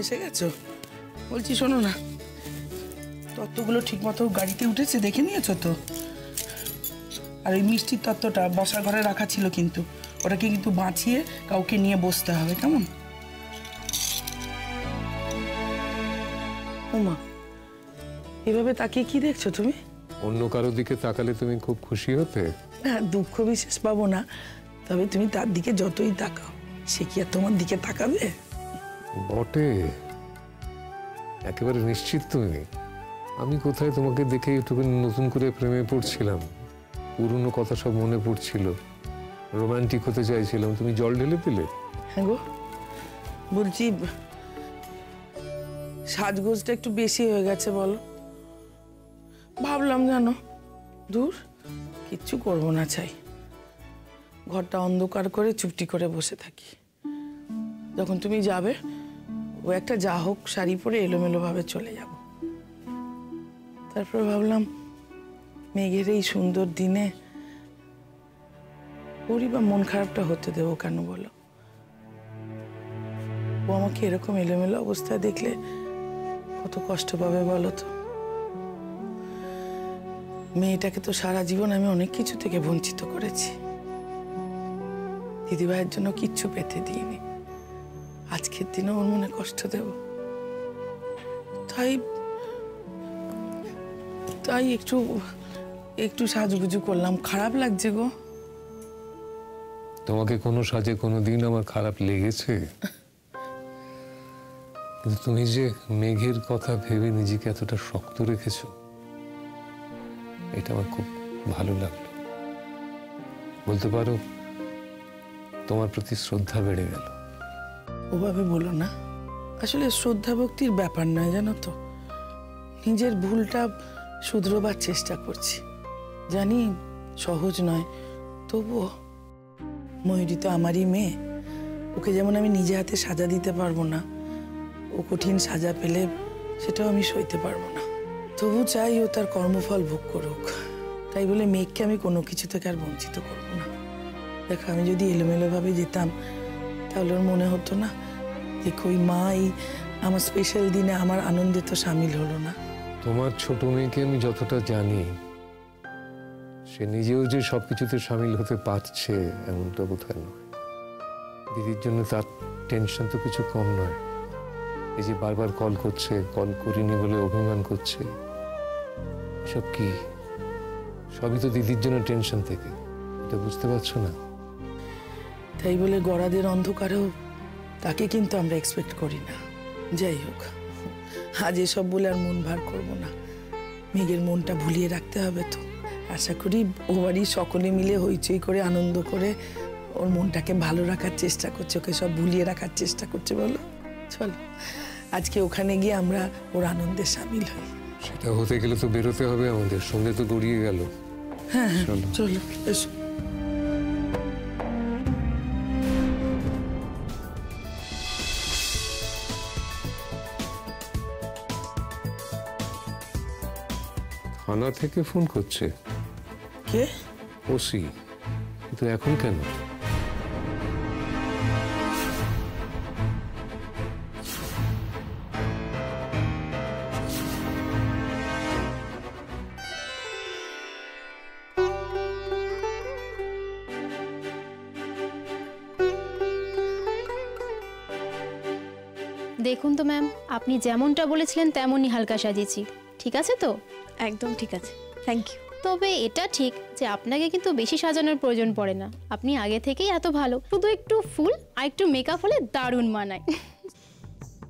এসে গেছো? বলছি শোনো না, তত্ত্বগুলো ঠিক মতো গাড়িতে উঠেছে দেখে নিয়েছো তো? আর ওই মিষ্টির তত্ত্বটা বসার ঘরে রাখা ছিল, কিন্তু ওটাকে কিন্তু বাঁচিয়ে কাউকে নিয়ে বসতে হবে, কেমন? ওমা, এভাবে তাকিয়ে কি দেখছো তুমি? অন্য কারো দিকে তাকালে তুমি খুব খুশি হতে? হ্যাঁ, দুঃখ বিশেষ পাবো না, তবে তুমি তার দিকে যতই তাকাও সে কি আর তোমার দিকে তাকাবে? বটে, একেবারে নিশ্চিত তুমি? আমি কোথায় তোমাকে দেখে একটু নতুন করে প্রেমে পড়ছিলাম, পুরনো কথা সব মনে পড়ছিল, রোমান্টিক হতে চাইছিলাম, তুমি জল ঢেলে দিলে। হ্যাঁ গো, বলছি সাজগোজটা একটু বেশি হয়ে গেছে বলো? ভাবলাম জানো, দূর কিচ্ছু করবো না, চাই ঘরটা অন্ধকার করে চুপটি করে বসে থাকি। যখন তুমি যাবে ও একটা যা হোক শাড়ি পরে এলোমেলো ভাবে চলে যাব। তারপর ভাবলাম মেঘের এই সুন্দর দিনে ওরই বা মন খারাপটা হতে দেবো কেন বলো? ও আমাকে এরকম এলোমেলো অবস্থায় দেখলে কত কষ্ট পাবে বলো তো? মেয়েটাকে তো সারা জীবন আমি অনেক কিছু থেকে বঞ্চিত করেছি, দিদিভাইয়ের জন্য কিচ্ছু পেতে দিইনি, আজকের দিনে ওর মনে কষ্ট দেব? তাই তাই একটু একটু সাজুগুজু করলাম। খারাপ লাগছে গো। তোমাকে কোনো সাজে কোনো দিন আমার খারাপ লেগেছে? কিন্তু তুমি যে মেঘের কথা ভেবে নিজেকে এতটা শক্ত রেখেছো, এটা আমার খুব ভালো লাগলো। বলতে পারো তোমার প্রতি শ্রদ্ধা বেড়ে গেল। ওভাবে বলো না, আসলে শ্রদ্ধা ভক্তির ব্যাপার নয় জানো তো, নিজের ভুলটা শুধরোবার চেষ্টা করছি। জানি সহজ নয়, তবুও ময়ূরী তো আমারই মেয়ে, ওকে যেমন আমি নিজে হাতে সাজা দিতে পারবো না, ও কঠিন সাজা পেলে সেটাও আমি সইতে পারবো না। তবু চাই ও তার কর্মফল ভোগ করুক, তাই বলে মেঘকে আমি কোনো কিছু থেকে আর বঞ্চিত করবো না। দেখো, আমি যদি এলোমেলোভাবে যেতাম তাহলে ওর মনে হতো না যে কই মা এই আমার স্পেশাল দিনে আমার আনন্দে তো সামিল হলো না। তোমার ছোট মেয়েকে আমি যতটা জানি, সে নিজেও যে সবকিছুতে সামিল হতে পারছে এমনটা বোধহয় নয়। দিদির জন্য তার টেনশন তো কিছু কম নয়। এই যে বারবার কল করছে, কল করিনি বলে অভিমান করছে, সব কি? সবই তো দিদির জন্য টেনশন থেকে, এটা বুঝতে পারছো না? তাই বলে গড়াদের অন্ধকারেও তাকে কিন্তু আমরা এক্সপেক্ট করি না। যাই হোক, আজ এসব বলে আর মন ভার করবো না, মেঘের মনটা ভুলিয়ে রাখতে হবে তো। আশা করি ও বাড়ির সকলে মিলে হইচই করে আনন্দ করে ওর মনটাকে ভালো রাখার চেষ্টা করছে, ওকে সব ভুলিয়ে রাখার চেষ্টা করছে। বলো, চলো আজকে ওখানে গিয়ে আমরা ওর আনন্দে সামিল হই। সেটা হতে গেলে তো বেরোতে হবে, আমাদের সঙ্গে তো গড়িয়ে গেল। হ্যাঁ হ্যাঁ, চলো এসো। থানা থেকে ফোন করছে। কে? ওসি। কিন্তু এখন কেন? দেখুন তো ম্যাম, আপনি যেমনটা বলেছিলেন তেমনই হালকা সাজিয়েছি, ঠিক আছে তো? একদম ঠিক আছে, থ্যাংক ইউ। তবে এটা ঠিক যে আপনাকে কিন্তু বেশি সাজানোর প্রয়োজন পড়ে না, আপনি আগে থেকেই এত ভালো, শুধু একটু ফুল আর একটু মেকআপ হলে দারুণ মানায়।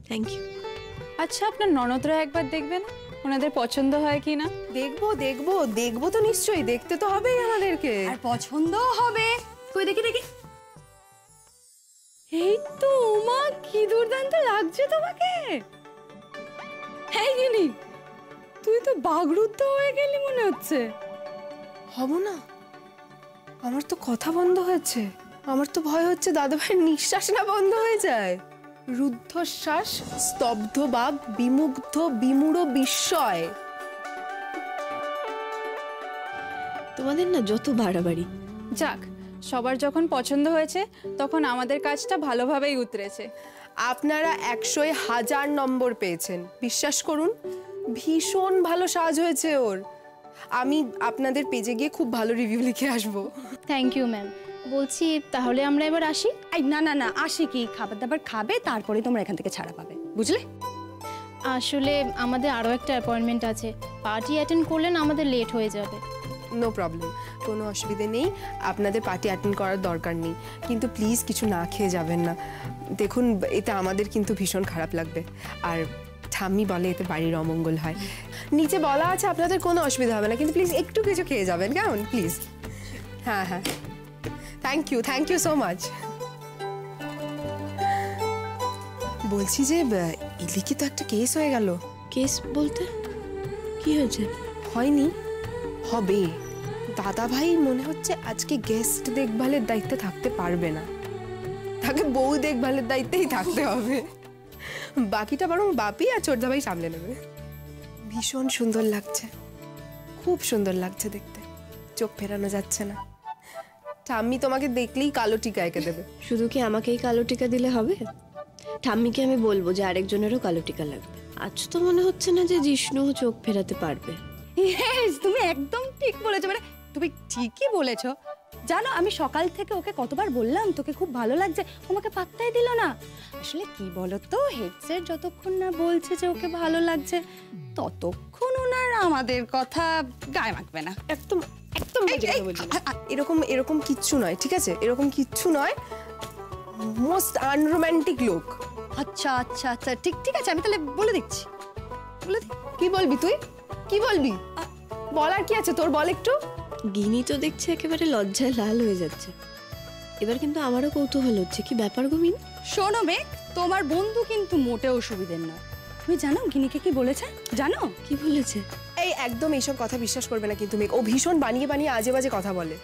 Thank you. আচ্ছা, আপনার ননদরা একবার দেখবেন ওনাদের পছন্দ হয় কি না। দেখবো দেখবো দেখবো তো নিশ্চয়ই, দেখতে তো হবেই আমাদেরকে, আর পছন্দও হবে। কই দেখি দেখি। এই তো মা, কি দুর্দান্ত লাগছে তোমাকে। হ্যাঁ গিনি, তুই তো বাগরুদ্ধ হয়ে গেলি মনে হচ্ছে। হব না, আমার তো কথা বন্ধ হয়েছে, আমার তো ভয় হচ্ছে দাদাভাইয়ের নিঃশ্বাস না বন্ধ হয়ে যায়। রুদ্ধশ্বাস, স্তব্ধ বাঘ, বিমুগ্ধ বিমূঢ় বিস্ময়। তোমাদের না যত বাড়াবাড়ি। যাক, সবার যখন পছন্দ হয়েছে তখন আমাদের কাজটা ভালোভাবেই উতরেছে। আপনারা 100,000 নম্বর পেয়েছেন, বিশ্বাস করুন ভীষণ ভালো সাজ হয়েছে ওর। আমি আপনাদের পেজে গিয়ে খুব ভালো রিভিউ লিখে আসবো। Thank you ma'am. বলছি তাহলে আমরা এবার আসি? এই না না না, আসি কি, খাবার দাবার খাবে তারপরে তোমরা এখান থেকে ছাড়া পাবে, বুঝলে? আসলে আমাদের আরও একটা অ্যাপয়েন্টমেন্ট আছে, পার্টি অ্যাটেন্ড করলে না আমাদের লেট হয়ে যাবে। নো প্রবলেম, কোনো অসুবিধে নেই, আপনাদের পার্টি অ্যাটেন্ড করার দরকার নেই, কিন্তু প্লিজ কিছু না খেয়ে যাবেন না। দেখুন এটা আমাদের কিন্তু ভীষণ খারাপ লাগবে, আর ঠাম্মি বলে এতে বাড়ির অমঙ্গল হয়। নিচে বলা আছে আপনাদের কোনো অসুবিধা হবে না, কিন্তু প্লিজ একটু কিছু খেয়ে যাবেন, কেমন? প্লিজ। হ্যাঁ হ্যাঁ, থ্যাংক ইউ সো মাচ। বলছি যে ইলিকে তো একটা কেস হয়ে গেল। কেস বলতে কি হয়েছে? হয়নি, হবে। দাদা ভাই মনে হচ্ছে আজকে গেস্ট দেখভালের দায়িত্বে থাকতে পারবে না, তাকে বউ দেখভালের দায়িত্বেই থাকতে হবে। বাকিটা বরং বাপি আর ছোটদা ভাই সামলে নেবে। ভীষণ সুন্দর লাগছে, খুব সুন্দর লাগছে দেখতে, চোখ ফেরানো যাচ্ছে না। ঠাম্মি তোমাকে দেখলেই কালো টিকা এঁকে দেবে। শুধু কি আমাকেই কালো টিকা দিলে হবে? ঠাম্মিকে আমি বলবো যে আরেকজনেরও কালো টিকা লাগবে। আজ তো মনে হচ্ছে না যে জিষ্ণু চোখ ফেরাতে পারবে। ইয়েস, তুমি একদম ঠিক বলেছো, মানে তুমি ঠিকই বলেছো। জানো আমি সকাল থেকে ওকে কতবার বললাম তোকে খুব ভালো লাগছে, আমাকে পাত্তাই দিল না। আসলে কি বলতো, হেডসেট যতক্ষণ না বলছে যে ওকে ভালো লাগছে ততক্ষণ ওনার আমাদের কথা গায়ে মাখবে না। একদম একদম এরকম কিচ্ছু নয়, ঠিক আছে? এরকম কিচ্ছু নয়, মোস্ট আনরোম্যান্টিক লোক। আচ্ছা আচ্ছা আচ্ছা, ঠিক ঠিক আছে, আমি তাহলে বলে দিচ্ছি, বলে দি। কি বলবি তুই, কি বলবি? বলার কি আছে তোর, বল একটু। গিনি তো দেখছে একেবারে লজ্জায় লাল হয়ে যাচ্ছে। এবার কিন্তু আমারও কৌতূহল হচ্ছে, কি ব্যাপার গো মিনি? শোনো মেঘ, তোমার বন্ধু কিন্তু মোটেও সুবিধের নয়। তুমি জানো গিনিকে কি বলেছে? জানো কি বলেছে? এই একদম এইসব কথা বিশ্বাস করবে না কিন্তু মেঘ, ও ভীষণ বানিয়ে বানিয়ে আজে বাজে কথা বলে।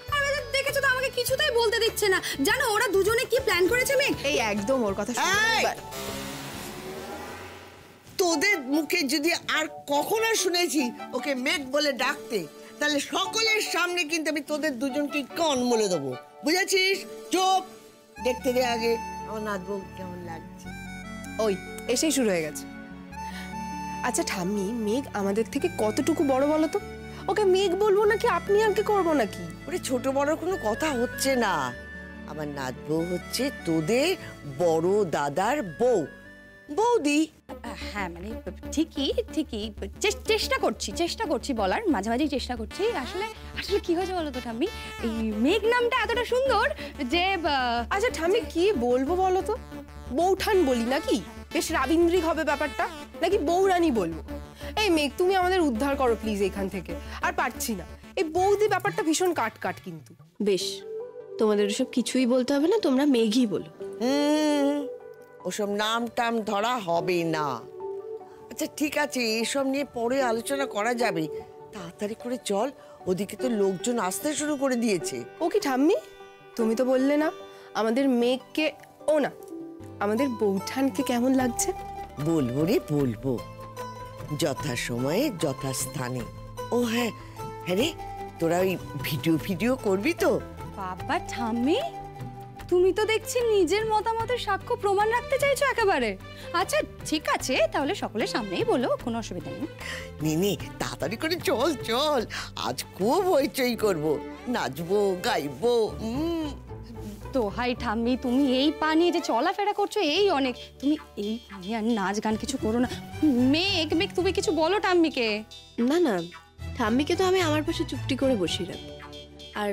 দেখেছো তো, আমাকে কিছুতেই বলতে দিচ্ছে না। জানো ওরা দুজনে কি প্ল্যান করেছে মেঘ? এই একদম ওর কথা তোদের মুখে যদি আর কখনো শুনেছি ওকে মেঘ বলে ডাকতে, তাহলে সকলের সামনে কিন্তু আমি তোদের দুজনকে কান মলে দেবো, বুঝেছিস? চুপ, দেখতে দে আগে আমার নাচবো কেমন লাগছে। ওই এসেই শুরু হয়ে গেছে। আচ্ছা ঠাম্মি, মেঘ আমাদের থেকে কতটুকু বড় বলো তো? ওকে মেঘ বলবো নাকি আপনি আগে করবো নাকি? ওরে ছোট বড় কোনো কথা হচ্ছে না, আমার নাচবো হচ্ছে তোদের বড় দাদার বউ, বৌদি। হ্যাঁ মানে ঠিকই ঠিকই, চেষ্টা করছি বলার, মাঝে মাঝেই চেষ্টা করছি। আসলে আসলে কি হয়েছে বলো তো ঠাম্মি, এই মেঘ নামটা এতটা সুন্দর যে আচ্ছা ঠাম্মি কি বলবো বলো তো? বৌঠান বলি নাকি? বেশ রাবীন্দ্রিক হবে ব্যাপারটা, নাকি বৌরানী বলবো? এই মেঘ তুমি আমাদের উদ্ধার করো প্লিজ এখান থেকে, আর পারছি না। এই বৌদি ব্যাপারটা ভীষণ কাট কিন্তু। বেশ, তোমাদের ওসব কিছুই বলতে হবে না, তোমরা মেঘই বলো। ওসব নাম টাম ধরা হবে না। আচ্ছা ঠিক আছে, এসব নিয়ে পরে আলোচনা করা যাবে, তাড়াতাড়ি করে চল, ওদিকে তো লোকজন আসতে শুরু করে দিয়েছে। ও কি ঠাম্মি, তুমি তো বললে না আমাদের মেঘকে, ও না আমাদের বৌঠানকে কেমন লাগছে? বলবো রে বলবো, যথাসময়ে যথাস্থানে। ও হ্যাঁ হ্যাঁ রে, তোরা ওই ভিডিও করবি তো? বাবা ঠাম্মি, তুমি তো দেখছি নিজের মতামতের সাক্ষ্য প্রমাণ রাখতে চাইছো একেবারে। আচ্ছা ঠিক আছে, তাহলে সকলের সামনেই বলো, কোনো অসুবিধা নেই। নে তাড়াতাড়ি করে চল চল, আজ খুব হইচই করবো, নাচবো গাইবো। তো হাই ঠাম্মি, তুমি এই পা নিয়ে যে চলাফেরা করছো এই অনেক, তুমি এই পা নিয়ে আর নাচ গান কিছু করো না। মেঘ তুমি কিছু বলো ঠাম্মিকে। না না, ঠাম্মিকে তো আমি আমার পাশে চুপটি করে বসিয়ে রাখবো, আর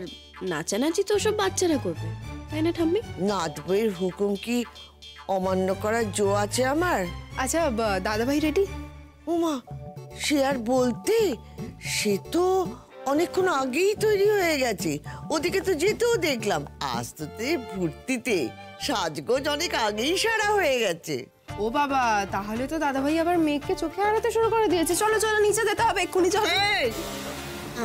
নাচানাচি তো সব বাচ্চারা করবে, তাই না ঠাম্মি? নাচবের হুকুম কি অমান্য করার জো আছে আমার? আচ্ছা দাদা ভাই রেডি? ওমা, সে আর বলতে, সে তো অনেকক্ষণ আগেই তৈরি হয়ে গেছে, ওদিকে তো যেতেও দেখলাম। আজ তো ভর্তিতে সাজগোজ অনেক আগেই সারা হয়ে গেছে। ও বাবা, তাহলে তো দাদা ভাই আবার মেঘকে চোখে হারাতে শুরু করে দিয়েছে। চলো চলো নিচে যেতে হবে এক্ষুনি, চলো।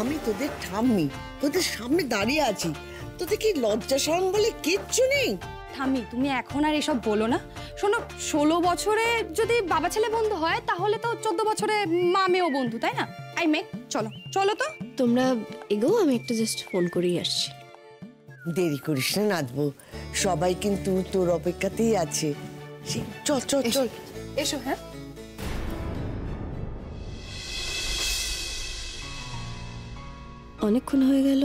আমি তোদের ঠাম্মি, তোদের সামনে দাঁড়িয়ে আছি, তোদের কি লজ্জা শরম বলে কিচ্ছু নেই? ঠাম্মি তুমি এখন আর এসব বলো না। শোনো, 16 বছরে যদি বাবা ছেলে বন্ধু হয়, তাহলে তো 14 বছরে মা মেয়েও বন্ধু, তাই না? আই মেঘ চলো চলো তো। তোমরা এগো, আমি একটা জাস্ট ফোন করেই আসছি। দেরি করিস না, নাচবো, সবাই কিন্তু তোর অপেক্ষাতেই আছে। চল চল চল। এসো। হ্যাঁ, অনেকক্ষণ হয়ে গেল,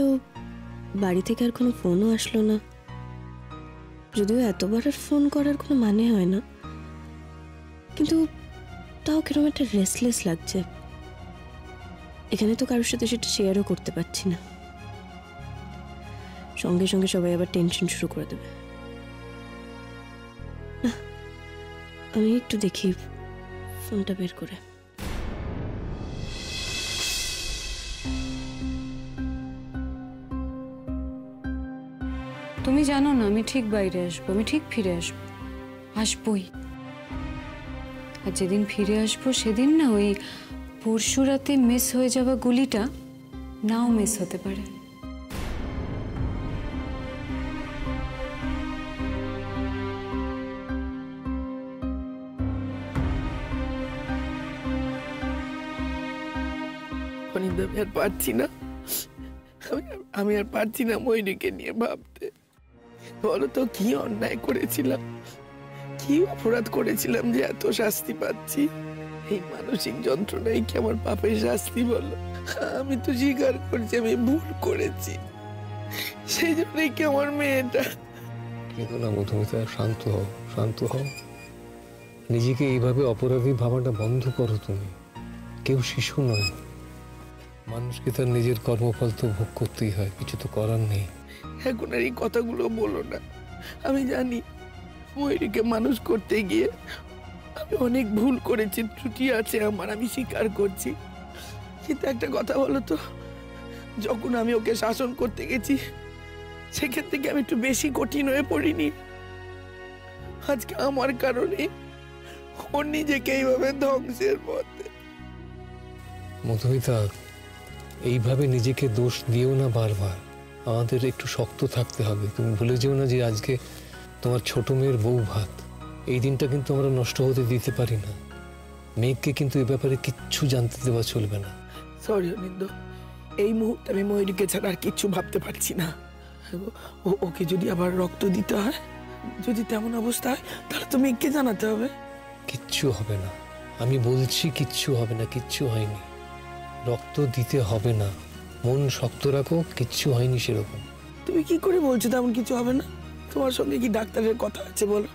বাড়ি থেকে আর কোনো ফোনও আসলো না। যদিও এতবার আর ফোন করার কোনো মানে হয় না, কিন্তু তাও কিরকম একটা রেস্টলেস লাগছে। এখানে তো কারোর সাথে সেটা শেয়ারও করতে পারছি না, সঙ্গে সঙ্গে সবাই আবার টেনশন শুরু করে দেবে। না, আমি একটু দেখি ফোনটা বের করে। তুমি জানো না আমি ঠিক বাইরে আসবো, আমি ঠিক ফিরে আসবো, আসবই। আর যেদিন ফিরে আসবো সেদিন না ওই পরশু রাতে মিস হয়ে যাওয়া গুলিটা নাও মিস হতে পারে। অনিন্দা, আমি আর পারছি না, আমি আর পারছি না ময়ূরীকে নিয়ে ভাবতে। বলো তো কি অন্যায় করেছিলাম, কি অপরাধ করেছিলাম যে এত শাস্তি পাচ্ছি? এই মানসিক যন্ত্রণাই কি আমার পাপের শাস্তি? বলো, আমি তো স্বীকার করছি আমি ভুল করেছি, সেই জন্যই কি আমার মেয়েটা। কিন্তু না মধুমিতা, শান্ত হও, শান্ত হও। নিজেকে এইভাবে অপরাধী ভাবাটা বন্ধ করো। তুমি কেউ শিশু নয়, মানুষকে তার নিজের কর্মফল তো ভোগ করতেই হয়, কিছু তো করার নেই। এখন আর এই কথাগুলো বলো না। আমি জানি ময়ূরীকে মানুষ করতে গিয়ে আমি অনেক ভুল করেছি, ত্রুটি আছে আমার, আমি স্বীকার করছি। কিন্তু একটা কথা বলো তো, যখন আমি ওকে শাসন করতে গেছি সেখান থেকে আমি একটু বেশি কঠিন হয়ে পড়িনি? আজকে আমার কারণে ওর নিজেকে এইভাবে ধ্বংসের পথে। মধুমিতা, এইভাবে নিজেকে দোষ দিও না বারবার। আমাদের একটু শক্ত থাকতে হবে। তুমি ভুলে যেও না যে আজকে তোমার ছোট মেয়ের বউ ভাত। এই দিনটা কিন্তু আমরা নষ্ট হতে দিতে পারি না। মেয়েকে কিন্তু এ ব্যাপারে কিচ্ছু জানতে দেওয়া চলবে না। সরি অনিন্দ, এই মুহূর্তে আমি ময়ূরীকে ছাড়া আর কিচ্ছু ভাবতে পারছি না। ওকে যদি আবার রক্ত দিতে হয়, যদি তেমন অবস্থা হয়, তাহলে তো মেয়েকে জানাতে হবে। কিচ্ছু হবে না, আমি বলছি কিচ্ছু হবে না, কিচ্ছু হয়নি। রক্ত দিতে হবে না, মন শক্ত রাখো, কিচ্ছু হয়নি সেরকম। তুমি কি করে বলছো তেমন কিছু হবে না? তোমার সঙ্গে কি ডাক্তারের কথা আছে বলো?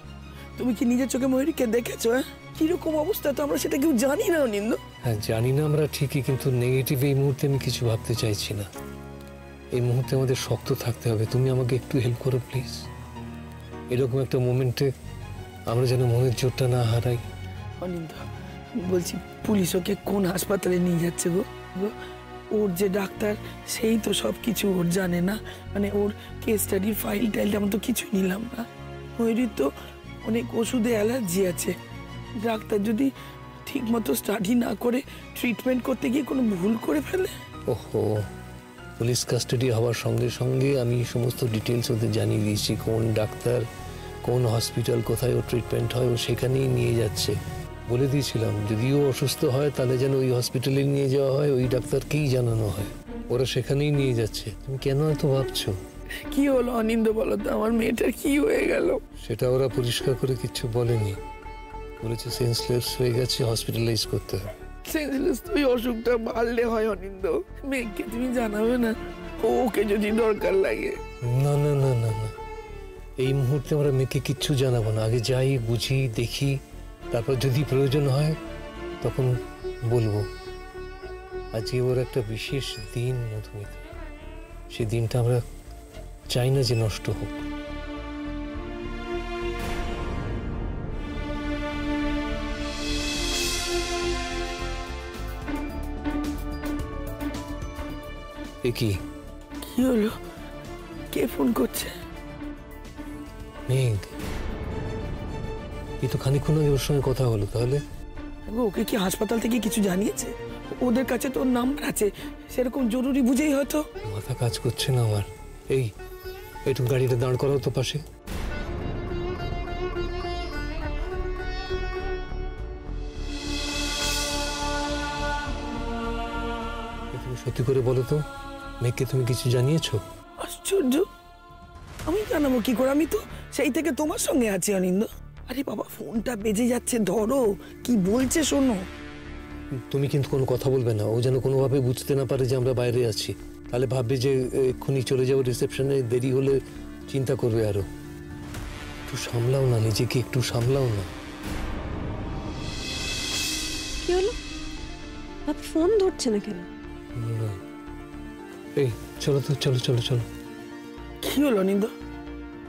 তুমি কি নিজের চোখে ময়ূরীকে দেখেছো? কিরকম অবস্থা তো আমরা সেটা কেউ জানি না অনিন্দ। হ্যাঁ জানি না আমরা ঠিকই, কিন্তু নেগেটিভ এই মুহূর্তে আমি কিছু ভাবতে চাইছি না। এই মুহূর্তে আমাদের শক্ত থাকতে হবে। তুমি আমাকে একটু হেল্প করো প্লিজ। এরকম একটা মোমেন্টে আমরা যেন মনের জোরটা না হারাই। অনিন্দ, বলছি পুলিশ ওকে কোন হাসপাতালে নিয়ে যাচ্ছে গো? ওর যে ডাক্তার সেই তো সব কিছু ওর জানে না, মানে ওর কেস স্টাডির ফাইল টাইল আমরা তো কিছুই নিলাম না। ময়ূরীর তো অনেক ওষুধে অ্যালার্জি আছে। ডাক্তার যদি ঠিক মতো স্টাডি না করে ট্রিটমেন্ট করতে গিয়ে কোনো ভুল করে ফেলে। ওহো, পুলিশ কাস্টাডি হওয়ার সঙ্গে সঙ্গে আমি সমস্ত ডিটেলস ওদের জানিয়ে দিয়েছি, কোন ডাক্তার, কোন হসপিটাল, কোথায় ও ট্রিটমেন্ট হয়, ও সেখানেই নিয়ে যাচ্ছে। বলে দিয়েছিলাম যদিও অসুস্থ হয় তাহলে যেন ওই হসপিটালে নিয়ে যাওয়া হয়, ওই ডাক্তারকেই জানানো হয়। ওরা সেখানেই নিয়ে যাচ্ছে। তুমি কেন এত ভাবছো? কি হলো অনিন্দ বলো তো, আমার মেয়েটার কি হয়ে গেল? সেটা ওরা পরিষ্কার করে কিচ্ছু বলেনি, বলেছে সেন্সলেস হয়ে গেছে, হসপিটালাইজ করতে হবে। সেন্সলেস তো ওই অসুখটা বাড়লে হয় অনিন্দ। মেয়েকে তুমি জানাবে না? ওকে যদি দরকার লাগে। না না না না না, এই মুহূর্তে আমরা মেয়েকে কিচ্ছু জানাবো না। আগে যাই, বুঝি, দেখি, তারপর যদি প্রয়োজন হয় তখন বলবো। আজকে ওর একটা বিশেষ দিন মধুমিতা, সেই দিনটা আমরা চাই না যে নষ্ট হোক। এ কি কি হলো? কে ফোন করছে? মেঘ। এই তো খানিকক্ষণ আগে ওর সঙ্গে কথা হলো। তাহলে ওকে কি হাসপাতাল থেকে কিছু জানিয়েছে? ওদের কাছে তোর নাম্বার আছে, সেরকম জরুরি বুঝেই হয়তো। মাথা কাজ করছে না আমার। এই একটু গাড়িটা দাঁড় করাও তো পাশে। তুমি সত্যি করে বলো তো, মেঘকে তুমি কিছু জানিয়েছো? আশ্চর্য, আমি জানাবো কি করে? আমি তো সেই থেকে তোমার সঙ্গে আছি অনিন্দ। আরে বাবা, ফোনটা বেজে যাচ্ছে, ধরো, কি বলছে শোনো। তুমি কিন্তু কোনো কথা বলবে না, ও যেন কোনোভাবে বুঝতে না পারে যে আমরা বাইরে আছি। তাহলে ভাববে যে এক্ষুনি চলে যাবো রিসেপশনে, দেরি হলে চিন্তা করবে আরো। একটু সামলাও না নিজেকে, একটু সামলাও না। কি হলো? বাপি ফোন ধরছে না কেন? এই চলো তো, চলো চলো চলো। কি হলো নিন্দ,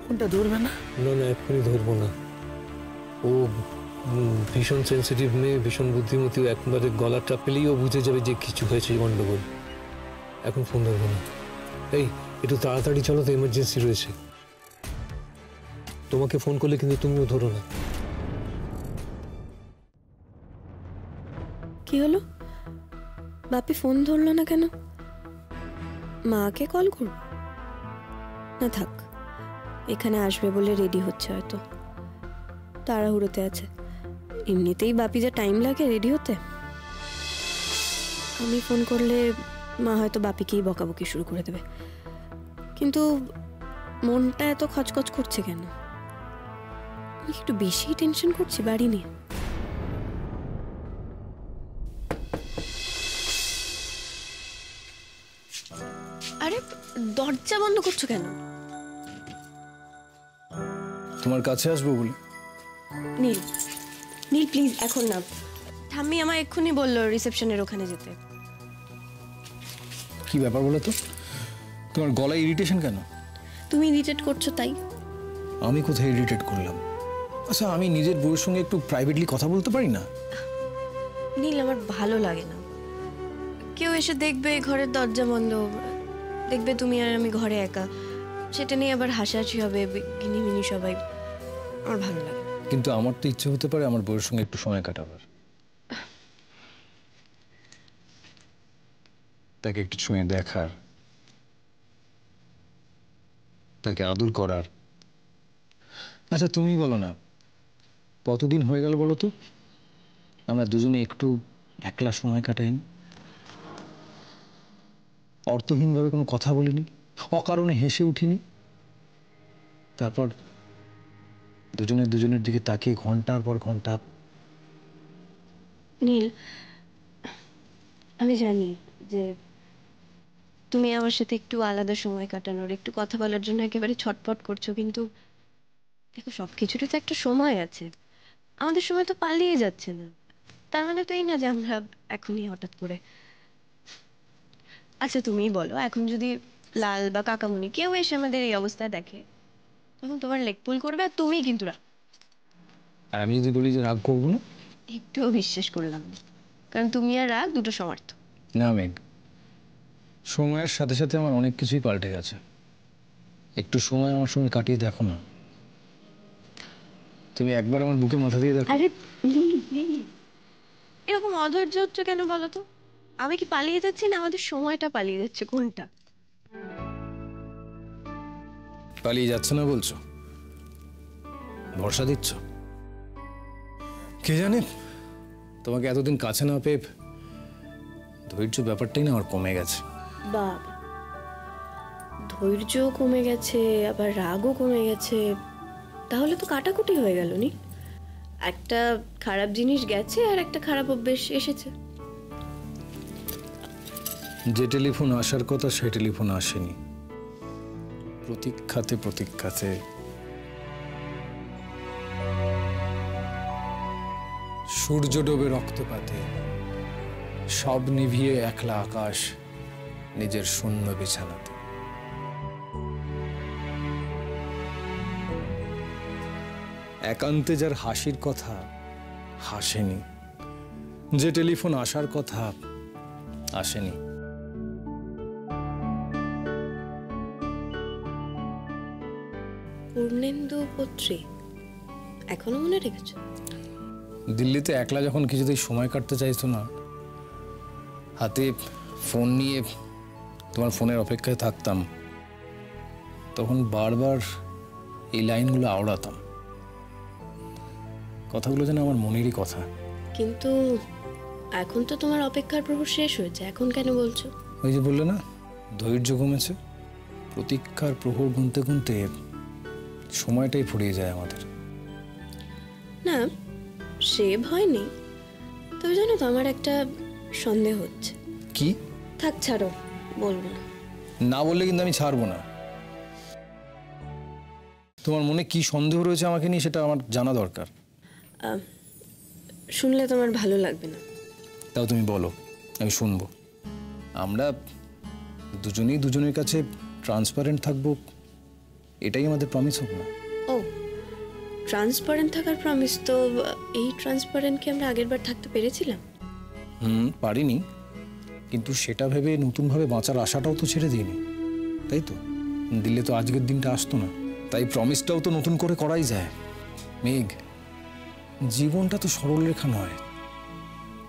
ফোনটা ধরবে না? না না, এক্ষুনি ধরবো না। ও ভীষণ সেন্সিটিভ মেয়ে, ভীষণ বুদ্ধিমতী। একবারে গলাটা পেলেই ও বুঝে যাবে যে কিছু হয়েছে, গন্ডগোল। এখন ফোন ধরবো না। এই একটু তাড়াতাড়ি চলো তো, এমার্জেন্সি রয়েছে। তোমাকে ফোন করলে কিন্তু তুমিও ধরো না। কি হলো? বাপি ফোন ধরলো না কেন? মাকে কল করব? না থাক, এখানে আসবে বলে রেডি হচ্ছে, হয়তো তাড়াহুড়োতে আছে। এমনিতেই বাপি যা টাইম লাগে রেডি হতে। আমি ফোন করলে মা হয়তো বাপিকেই বকাবকি শুরু করে দেবে। কিন্তু মনটা এত খচখচ করছে কেন? আমি একটু বেশি টেনশন করছি বাড়ি নিয়ে। আরে দরজা বন্ধ করছো কেন? তোমার কাছে আসবো বলে। নীল, নীল প্লিজ এখন না। ঠাম্মি আমায় এক্ষুনি বললো রিসেপশনের ওখানে যেতে। কি ব্যাপার বলো তো, তোমার গলায় ইরিটেশন কেন? তুমি ইরিটেট করছো তাই। আমি কোথায় ইরিটেট করলাম? আচ্ছা, আমি নিজের বউয়ের সঙ্গে একটু প্রাইভেটলি কথা বলতে পারি না? নীল, আমার ভালো লাগে না কেউ এসে দেখবে ঘরের দরজা বন্ধ, দেখবে তুমি আর আমি ঘরে একা, সেটা নিয়ে আবার হাসাহাসি হবে, গিনিমিনি সবাই। আমার ভালো লাগে। কিন্তু আমার তো ইচ্ছে হতে পারে আমার বউয়ের সঙ্গে একটু সময় কাটাবার, তাকে একটু ছুঁয়ে দেখার, তাকে আদর করার। আচ্ছা তুমি বলো না, কতদিন হয়ে গেল বলো তো আমরা দুজনে একটু একলা সময় কাটাইনি? অর্থহীনভাবে কোনো কথা বলিনি, অকারণে হেসে উঠিনি। তারপর দুজনের দিকে তাকিয়ে ঘন্টার পর ঘন্টা। নীল, আমি জানি যে তুমি আমার সাথে একটু আলাদা সময় কাটানোর, একটু কথা বলার জন্য একেবারে ছটফট করছো, কিন্তু দেখো সবকিছুরই তো একটা সময় আছে। আমাদের সময় তো পালিয়ে যাচ্ছে না, তার মানে তো এই না যে আমরা এখনই হঠাৎ করে। আচ্ছা তুমিই বলো, এখন যদি লাল বা কাকামুনি কেউ এসে আমাদের এই অবস্থায় দেখে, তখন তোমার লেগ পুল করবে আর তুমিই কিন্তু রাগ। আর আমি যদি বলি যে রাগ করবো না? একটুও বিশ্বাস করলাম না, কারণ তুমি আর রাগ দুটো সমার্থ। না মেঘ, সময়ের সাথে সাথে আমার অনেক কিছুই পাল্টে গেছে। একটু সময় আমার সঙ্গে কাটিয়ে দেখো না। তুমি একবার আমার বুকে মাথা দিয়ে দেখো। আরে এরকম অধৈর্য হচ্ছে কেন বলো তো? আমি কি পালিয়ে যাচ্ছি না আমাদের সময়টা পালিয়ে যাচ্ছে, কোনটা? পালিয়ে যাচ্ছে না বলছো? ভরসা দিচ্ছ? কে জানে, তোমাকে এতদিন কাছে না পেয়ে ধৈর্য ব্যাপারটাই না আমার কমে গেছে। বাবা, ধৈর্য কমে গেছে আবার রাগও কমে গেছে, তাহলে তো কাটাকুটি হয়ে গেল নি। একটা খারাপ জিনিস গেছে আর একটা খারাপ অভ্যেস এসেছে। যে টেলিফোন আসার কথা সেই টেলিফোন আসেনি। প্রতীক্ষাতে সূর্য ডোবে রক্তপাতে, সব নিভিয়ে একলা আকাশ নিজের শূন্য বিছানাতে। একান্তে যার হাসির কথা হাসেনি, যে টেলিফোন আসার কথা আসেনি। পূর্ণেন্দু পত্রী এখনো মনে রেখেছ? দিল্লিতে একলা যখন কিছুতেই সময় কাটতে চাইছো না, হাতে ফোন নিয়ে তোমার ফোনের অপেক্ষায় থাকতাম, তখন বারবার এই লাইনগুলো আওড়াতাম। কথাগুলো যেন আমার মনেরই কথা। কিন্তু এখন তো তোমার অপেক্ষার প্রহর শেষ হয়েছে, এখন কেন বলছো? ওই যে বললে না, ধৈর্য কমেছে। প্রতীক্ষার প্রহর গুনতে গুনতে সময়টাই ফুরিয়ে যায় আমাদের। না, সে ভয় নেই, তবে জানো তো আমার একটা সন্দেহ হচ্ছে। কি? থাক ছাড়ো, বলবো না। না বললে কিন্তু আমি ছাড়বো না। তোমার মনে কি সন্দেহ রয়েছে আমাকে নিয়ে সেটা আমার জানা দরকার। শুনলে তোমার ভালো লাগবে না। তাও তুমি বলো, আমি শুনবো। আমরা দুজনেই দুজনের কাছে ট্রান্সপারেন্ট থাকবো, এটাই আমাদের প্রমিস হোক না? ও, ট্রান্সপারেন্ট থাকার প্রমিস তো এই ট্রান্সপারেন্ট কি আমরা আগেরবার থাকতে পেরেছিলাম? পারিনি, কিন্তু সেটা ভেবে নতুনভাবে বাঁচার আশাটাও তো ছেড়ে দিইনি, তাই তো? দিলে তো আজকের দিনটা আসতো না। তাই প্রমিসটাও তো নতুন করে করাই যায়। মেঘ, জীবনটা তো সরলরেখা নয়,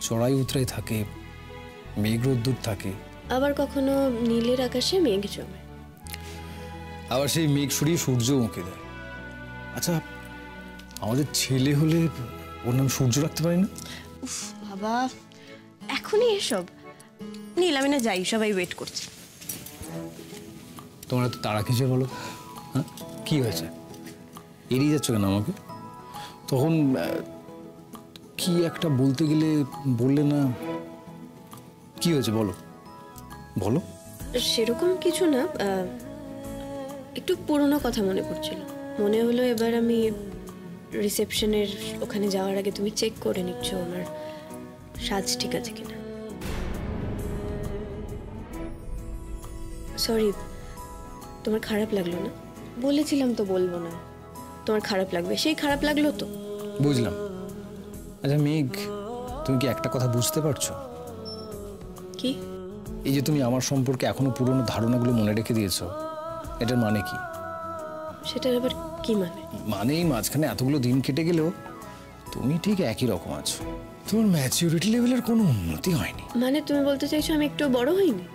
চড়াই উতরাই থাকে, মেঘ রোদ্দুর থাকে, আবার কখনো নীলের আকাশে মেঘ জমে, আবার সেই মেঘ সরিয়ে সূর্য উঁকে দেয়। আচ্ছা, আমাদের ছেলে হলে ওর নাম সূর্য রাখতে পারি না? উফ বাবা, এখনই এসব? নীল, আমি না যাই, সবাই ওয়েট করছে। তোমরা তো তারা কিসে বলো? হ্যাঁ, কি হয়েছে? এড়িয়ে যাচ্ছ কেন আমাকে? তখন কি একটা বলতে গেলে বললে না, কি হয়েছে বলো বলো। সেরকম কিছু না, একটু পুরনো কথা মনে পড়ছিল। মনে হলো এবার আমি রিসেপশনের ওখানে যাওয়ার আগে তুমি চেক করে নিচ্ছ আমার সাজ ঠিক আছে কিনা। সরি, তোমার খারাপ লাগলো না? বলেছিলাম তো বলবো না। তোমার খারাপ লাগবে, সেই খারাপ লাগলো তো। বুঝলাম। আচ্ছা মেঘ, তুমি কি একটা কথা বুঝতে পারছো? কি? এই যে তুমি আমার সম্পর্কে এখনো পুরনো ধারণাগুলো মনে রেখে দিয়েছো, এটার মানে কি? সেটার আবার কি মানে? মানে এই মাঝখানে এতগুলো দিন কেটে গেলেও তুমি ঠিক একই রকম আছো, তোমার ম্যাচিউরিটি লেভেলের কোনো উন্নতি হয়নি। মানে তুমি বলতে চাইছো আমি একটু বড় হইনি?